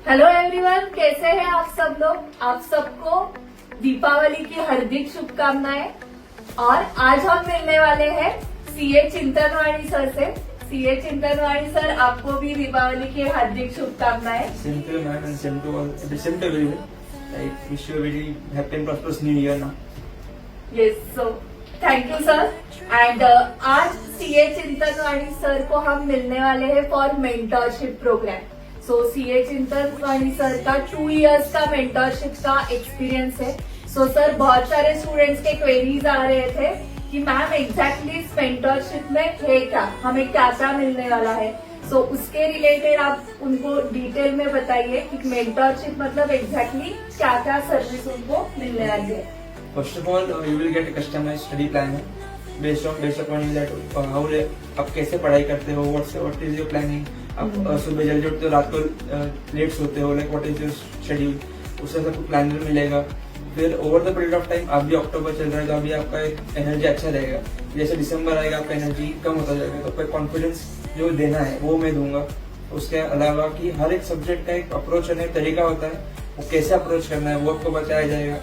Hello everyone, कैसे हैं आप सब लोग। आप सबको दीपावली की हार्दिक शुभकामनाएं। और आज हम मिलने वाले हैं सीए चिंतनवाणी सर से। सीए चिंतनवाणी सर, आपको भी दीपावली की हार्दिक शुभकामनाएं। Same to you, ma'am, and same to all. Same to everyone. I wish you a very happy and prosperous new year now. Yes, so thank you sir. And आज CA Chintan Vani sir को हम मिलने वाले हैं for mentorship program. So CA Chintan Vani sir का 2 years का mentorship का experience है। सो सर, बहुत सारे स्टूडेंट्स के क्वेरीज आ रहे थे कि मैम एग्जैक्टली इस मेंटरशिप में है क्या, हमें क्या क्या मिलने वाला है। सो उसके रिलेटेड आप उनको डिटेल में बताइए कि मेंटरशिप मतलब एग्जैक्टली क्या क्या सर्विस उनको मिलने वाली है। First of all, you will get a customized study plan based upon that how आप कैसे पढ़ाई करते हो, what is your planning, आप सुबह जल्दी उठते हो, रात को लेट सोते हो, like what is your schedule, उससे सबको प्लानर मिलेगा। फिर over the period of time, अभी अक्टूबर चल रहा है तो अभी आपका एनर्जी अच्छा रहेगा। जैसे दिसंबर आएगा आपका एनर्जी कम होता जाएगा, तो आपका कॉन्फिडेंस जो देना है वो मैं दूंगा। उसके अलावा कि हर एक सब्जेक्ट का एक अप्रोच है, तरीका होता है, वो कैसे अप्रोच करना है वो आपको बताया जाएगा।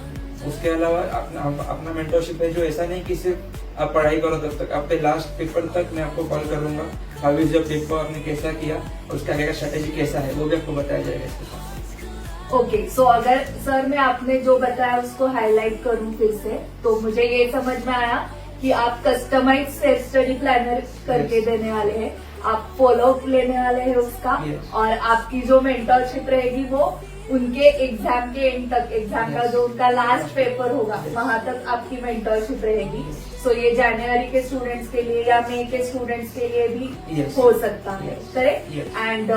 उसके अलावा अपना मेंटरशिप है जो ऐसा नहीं कि सिर्फ आप पढ़ाई करो तब तक, आपके लास्ट पेपर तक मैं आपको कॉल करूंगा, हाउ इज योर पेपर, आपने कैसा किया और उसका आगे का स्ट्रेटेजी कैसा है वो भी आपको बताया जाएगा इसके साथ। ओके, सो अगर सर मैं आपने जो बताया उसको हाईलाइट करूं फिर से, तो मुझे ये समझ में आया कि आप कस्टमाइज सेल्फ स्टडी प्लानर करके देने वाले हैं, आप फॉलो अप लेने वाले हैं उसका। और आपकी जो मेंटरशिप रहेगी वो उनके एग्जाम के एंड तक, एग्जाम का जो उनका लास्ट पेपर होगा वहां तक आपकी मेंटरशिप रहेगी। सो ये जनवरी के स्टूडेंट्स के लिए या मई के स्टूडेंट्स के लिए भी हो सकता है, करेक्ट। एंड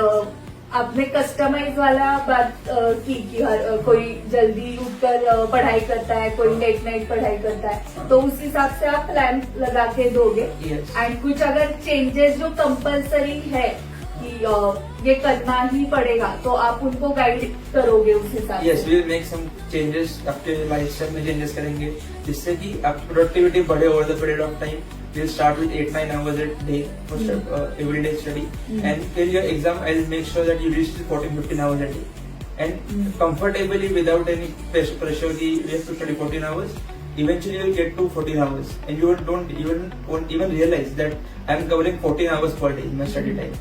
आपने कस्टमाइज वाला बात की हर कोई जल्दी उठकर पढ़ाई करता है, कोई लेट नाइट पढ़ाई करता है, तो उस हिसाब से आप प्लान लगा के दोगे। एंड कुछ अगर चेंजेस जो कंपलसरी है कि ये करना ही पड़ेगा, तो आप उनको गाइड करोगे उस हिसाब से। Yes, we will make some changes, आपके लाइफस्टाइल में चेंजेस करेंगे जिससे कि आपकी प्रोडक्टिविटी बढ़े over the period of time. We'll start with 8-9 hours a day for everyday study, and till your exam, I'll make sure that you reach to 14-15 hours a day, and comfortably without any pressure. You have to study 14 hours. Eventually, you'll get to 14 hours, and you won't even realize that I'm covering 14 hours per day in my study time.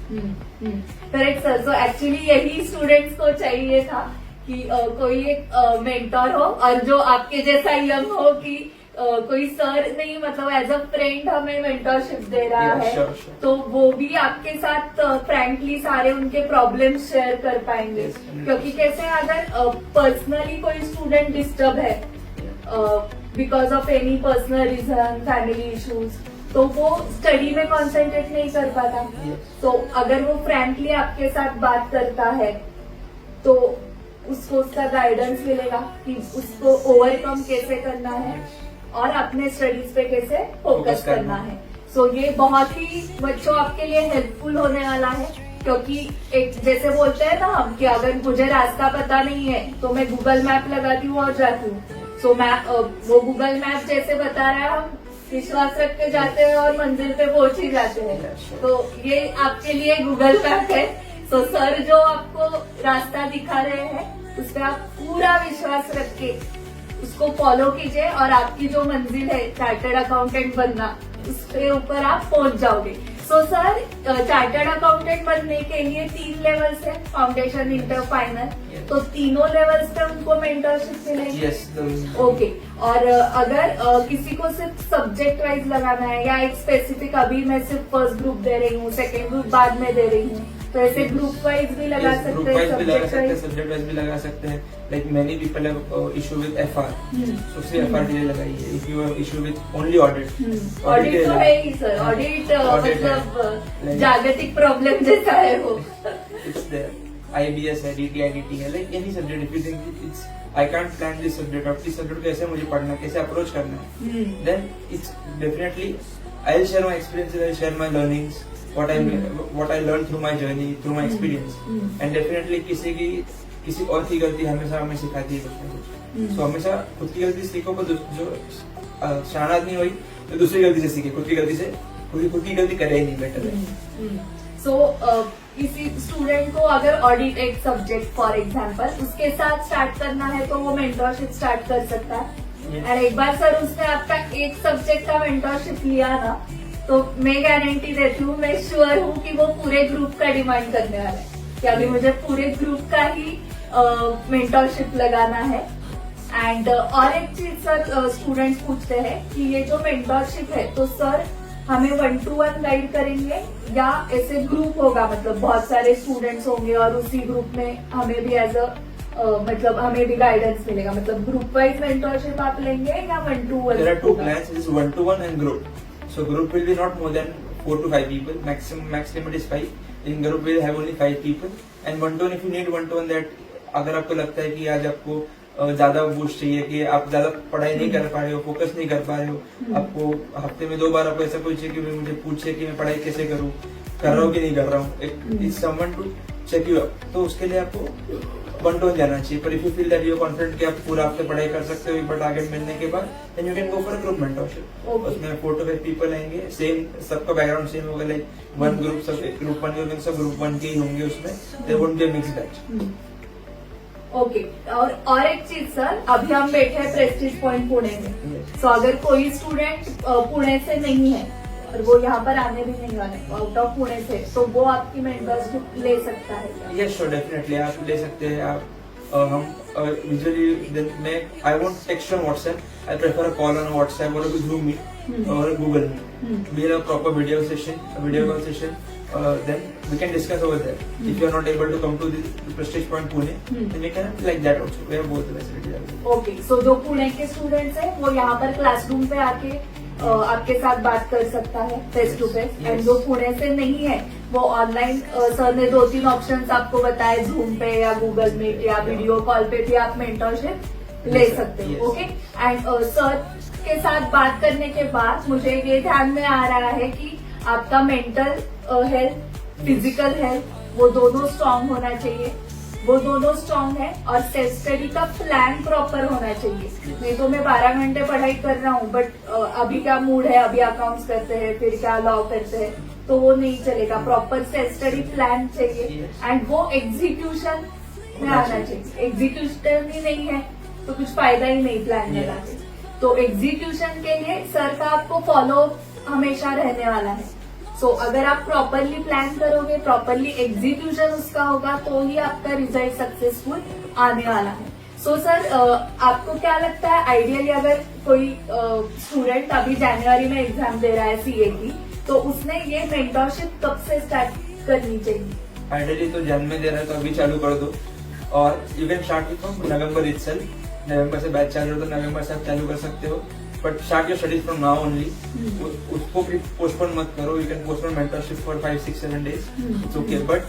Correct sir. So actually यही students को चाहिए था कि कोई एक mentor हो और जो आपके जैसा यंग हो कि कोई सर नहीं, मतलब एज अ फ्रेंड हमें मेंटरशिप दे रहा है। sure. तो वो भी आपके साथ फ्रैंकली सारे उनके प्रॉब्लम्स शेयर कर पाएंगे। क्योंकि कैसे अगर पर्सनली कोई स्टूडेंट डिस्टर्ब है because of any personal reason, family issues, तो वो स्टडी में कॉन्सेंट्रेट नहीं कर पाता। तो अगर वो फ्रैंकली आपके साथ बात करता है तो उसको उसका गाइडेंस मिलेगा कि उसको ओवरकम कैसे करना है और अपने स्टडीज पे कैसे फोकस करना है। सो ये बहुत ही बच्चों आपके लिए हेल्पफुल होने वाला है। क्योंकि एक जैसे बोलते हैं ना हम कि अगर मुझे रास्ता पता नहीं है तो मैं गूगल मैप लगाती हूँ और जाती हूँ। सो वो गूगल मैप जैसे बता रहा है, हम विश्वास रख के जाते हैं और मंजिल पे पहुंच ही जाते हैं। तो ये आपके लिए गूगल मैप है। सो सर जो आपको रास्ता दिखा रहे हैं उस पर आप पूरा विश्वास रख के उसको फॉलो कीजिए और आपकी जो मंजिल है चार्टर्ड अकाउंटेंट बनना, उसके ऊपर आप पहुंच जाओगे। सो सर, चार्टर्ड अकाउंटेंट बनने के लिए 3 लेवल्स है, फाउंडेशन, इंटर, फाइनल। तो तीनों लेवल्स पे उनको मेंटरशिप मिलेगी। ओके। और अगर किसी को सिर्फ सब्जेक्ट वाइज लगाना है या एक स्पेसिफिक, अभी मैं सिर्फ फर्स्ट ग्रुप दे रही हूँ, सेकेंड ग्रुप बाद में दे रही हूँ, तो ऐसे ग्रुप वाइज भी लगा सकते हैं, सब्जेक्ट वाइज भी लगा सकते हैं। Like many people have issue with FR, तो सिर्फ एफआर के लिए लगाइए। If you have issue with only audit तो है ही सर। ऑडिट मतलब जागतिक प्रॉब्लम जैसा है वो। इट्स देयर, IBS है, DTI, DT है, like any subject. If you think it's I can't plan this subject, और इस सब्जेक्ट को कैसे मुझे पढ़ना, कैसे अप्रोच करना है, then it's definitely I will share my experiences, I will share my learnings, what I learned through my journey, through my experience, and definitely किसी और की गलती हमेशा हमें सिखाती है कुछ ना कुछ। So हमेशा खुद की गलती सीखो, पर जो शरारत नहीं हुई तो दूसरी गलती से सीखे, खुद की गलती करे ही नहीं, बेटर है। सो किसी स्टूडेंट को अगर ऑडिट एक सब्जेक्ट फॉर एग्जांपल उसके साथ स्टार्ट करना है तो वो मेंटरशिप स्टार्ट कर सकता है। एंड एक बार सर उसने आपका एक सब्जेक्ट का मेंटरशिप लिया ना, तो मैं गारंटी देती हूँ, मैं श्योर हूँ कि वो पूरे ग्रुप का डिमांड करने वाला है कि अभी मुझे पूरे ग्रुप का ही मेंटरशिप लगाना है। एंड और एक चीज सर स्टूडेंट्स पूछते हैं कि ये जो मेंटरशिप है तो सर हमें 1-to-1 गाइड करेंगे या ऐसे ग्रुप होगा, मतलब बहुत सारे स्टूडेंट्स होंगे और उसी ग्रुप में हमें भी एज अ मतलब हमें भी गाइडेंस मिलेगा, मतलब ग्रुप वाइज मेंटरशिप आप लेंगे या 1-to-1? There are two plans, it is 1-to-1 and group. So group will be not more than 4 to 5 people, max limit is 5. In group we will have only 5 people and 1-to-1 if you need 1-to-1 that अगर आपको लगता है कि आज आपको ज्यादा boost चाहिए कि आप ज्यादा पढ़ाई नहीं कर पा रहे हो, फोकस नहीं कर पा रहे हो, आपको हफ्ते में 2 बार आपको ऐसा कोई चाहिए कि मुझे पूछे कि मैं पढ़ाई कैसे करूँ, कर रहा हूँ कि नहीं कर रहा हूँ, is someone to check you up, तो उसके लिए आपको 1-to-1 जाना चाहिए। पर if you feel that you confident कि आप पूरा हफ्ते पढ़ाई कर सकते हो एक बार टारगेट मिलने के बाद, then you can go for group mentorship. उसमें 4 to 5 पीपल आएंगे, सेम सबका बैकग्राउंड सेम होगा, लाइक वन ग्रुप सब ग्रुप 1 सब ग्रुप 1 के ही होंगे, उसमें there won't be a mix batch. Okay और एक चीज सर, अभी हम बैठे हैं प्रेस्टीज पॉइंट पुणे में, तो अगर कोई स्टूडेंट पुणे से नहीं है और वो यहाँ पर आने भी नहीं वाले आउट ऑफ पुणे से, तो वो आपकी मेंटरशिप ले सकता है? यस श्योर, डेफिनेटली आप ले सकते हैं। आप हम यूजुअली मैं I won't text on WhatsApp, I prefer a call on WhatsApp और Zoom मीट और Google meet. We have a proper video call session, then we can discuss over there. If you are not able to come to the Prestige Point Pune, then we can like that also. We have both the facilities. Okay, so जो पुणे के students हैं वो यहाँ पर classroom पे आके आपके साथ बात कर सकता है फेस टू फेस, एंड जो पुणे से नहीं है वो ऑनलाइन, सर ने 2-3 ऑप्शंस आपको बताए, Zoom पे या गूगल मीट या वीडियो कॉल पे भी आप मेंटरशिप ले सकते हो। ओके, एंड सर के साथ बात करने के बाद मुझे ये ध्यान में आ रहा है कि आपका मेंटल हेल्थ, फिजिकल हेल्थ, वो दोनों स्ट्रांग होना चाहिए, वो दोनों स्ट्रांग है, और सेल्फ स्टडी का प्लान प्रॉपर होना चाहिए। नहीं तो मैं 12 घंटे पढ़ाई कर रहा हूँ बट अभी क्या मूड है, अभी अकाउंट्स करते हैं, फिर क्या लॉ करते हैं, तो वो नहीं चलेगा। प्रॉपर सेल्फ स्टडी प्लान चाहिए एंड वो एग्जीक्यूशन में आना चाहिए। एग्जीक्यूशन ही नहीं है तो कुछ फायदा ही नहीं प्लान लगा के। तो एग्जीक्यूशन के लिए सर का आपको फॉलो हमेशा रहने वाला है। सो अगर आप प्रॉपरली प्लान करोगे, प्रॉपरली एग्जीक्यूशन उसका होगा, तो ही आपका रिजल्ट सक्सेसफुल आने वाला है। सो सर आपको क्या लगता है, आइडियली अगर कोई स्टूडेंट अभी जनवरी में एग्जाम दे रहा है CA की, तो उसने ये मेंटरशिप कब से स्टार्ट करनी चाहिए? आइडियली तो जन में दे रहा है तो अभी चालू कर दो, और you can start with from November itself. नवंबर से बैच चालू हो तो नवंबर से आप चालू कर सकते हो, but start your studies from now only. उसको भी पोस्टपोन मत करो, you can postpone mentorship for 5-6-7 days, it's okay, but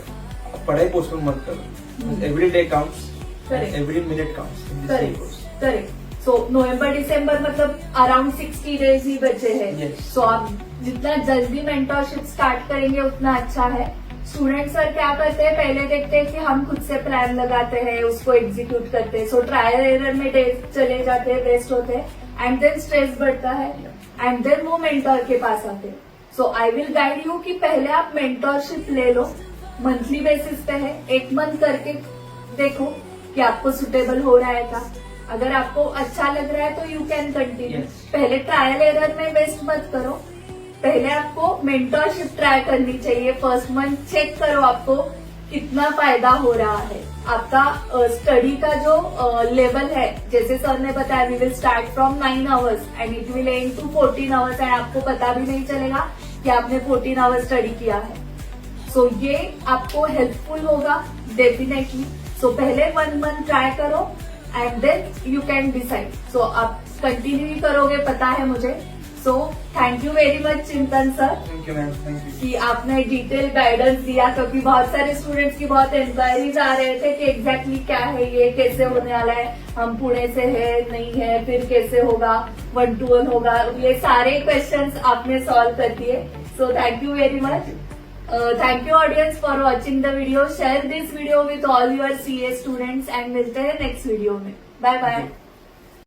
पढ़ाई पोस्टपोन मत करो। Every day counts, every minute counts. Correct. So नवंबर दिसंबर मतलब अराउंड 60 days ही बचे हैं। सो आप जितना जल्दी मेंटरशिप स्टार्ट करेंगे उतना अच्छा है। स्टूडेंट सर क्या करते हैं, पहले देखते हैं कि हम खुद से प्लान लगाते हैं, उसको एग्जीक्यूट करते हैं, सो ट्रायल एरर में डेज चले जाते हैं, वेस्ट होते हैं, एंड देन स्ट्रेस बढ़ता है, एंड देन वो मेंटर के पास आते हैं। सो आई विल गाइड यू कि पहले आप मेंटरशिप ले लो, मंथली बेसिस पे है, 1 मंथ करके देखो कि आपको सुटेबल हो रहा है क्या। अगर आपको अच्छा लग रहा है तो यू कैन कंटिन्यू। पहले ट्रायल एरर में वेस्ट मत करो, पहले आपको मेंटरशिप ट्राई करनी चाहिए। फर्स्ट मंथ चेक करो आपको कितना फायदा हो रहा है। आपका स्टडी का जो लेवल है, जैसे सर ने बताया, we will start from 9 hours and it will end to 14 hours, and आपको पता भी नहीं चलेगा कि आपने 14 hours स्टडी किया है। सो ये आपको हेल्पफुल होगा डेफिनेटली। सो पहले 1 month ट्राई करो and then you can decide. So आप कंटिन्यू करोगे, पता है मुझे। So thank you very much Chintan sir, thank you ma'am, thank you कि आपने डिटेल गाइडेंस दिया, क्योंकि बहुत सारे स्टूडेंट्स की बहुत इंक्वायरीज आ रहे थे कि एग्जैक्टली क्या है ये, कैसे होने वाला है, हम पुणे से है नहीं है, फिर कैसे होगा, 1-to-1 होगा, ये सारे क्वेश्चंस आपने सॉल्व कर दिए। So thank you very much. Thank you audience for watching the video. Share this video with all your CA students and मिलते हैं नेक्स्ट वीडियो में। Bye bye.